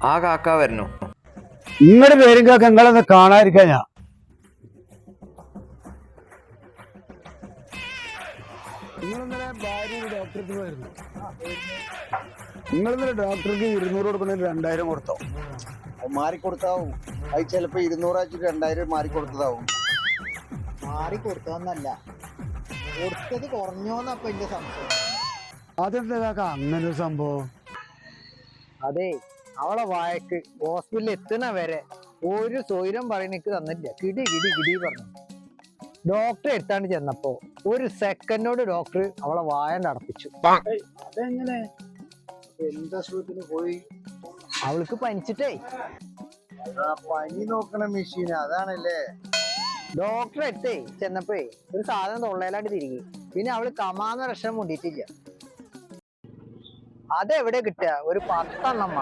ആ കാക്ക വരുന്നു. നിങ്ങളുടെ പേരും കാക്ക നിങ്ങളൊന്ന് കാണാതിരിക്കാ ഞാൻ. നിങ്ങളിന്നലെ ഭാര്യ ഡോക്ടർക്ക് പോയിരുന്നു. നിങ്ങളിന്നലെ ഡോക്ടർക്ക് 200 കൊടുക്കുന്നതിന് 2000 കൊടുത്തോ? മാറിക്കൊടുത്താവും. അത് ചിലപ്പോ 200 2000 മാറിക്കൊടുത്തതാവും. മാറിക്കൊടുത്തതെന്നല്ല, കൊടുത്തത് കുറഞ്ഞോന്നപ്പൊ എന്റെ സംശയം. അതെന്താ കാക്ക അങ്ങനെ ഒരു സംഭവം? അതെ, അവളെ വായക്ക് ഹോസ്പിറ്റലിൽ എത്തുന്ന വരെ ഒരു സ്വൈരം പറയുന്നിക്ക് തന്നില്ല. കിടി കിടി കിടി പറഞ്ഞു. ഡോക്ടറെ എടുത്താണ്ട് ചെന്നപ്പോ ഒരു സെക്കൻഡോട് ഡോക്ടർ അവളെ വായണ്ട് അടപ്പിച്ചു. അതെങ്ങനെ? എന്തസുഖത്തിന് പോയി? അവൾക്ക് പനിച്ചിട്ടേ. പനി നോക്കണ മെഷീൻ അതാണല്ലേ? ഡോക്ടറെ എടുത്തേ ചെന്നപ്പോ ഒരു സാധനം തൊള്ളയിലാണ്ട് തിരികെ. പിന്നെ അവള് കമാന്ന രക്ഷണം മുണ്ടിട്ടില്ല. അതെവിടെ കിട്ടുക? ഒരു 10 എണ്ണം.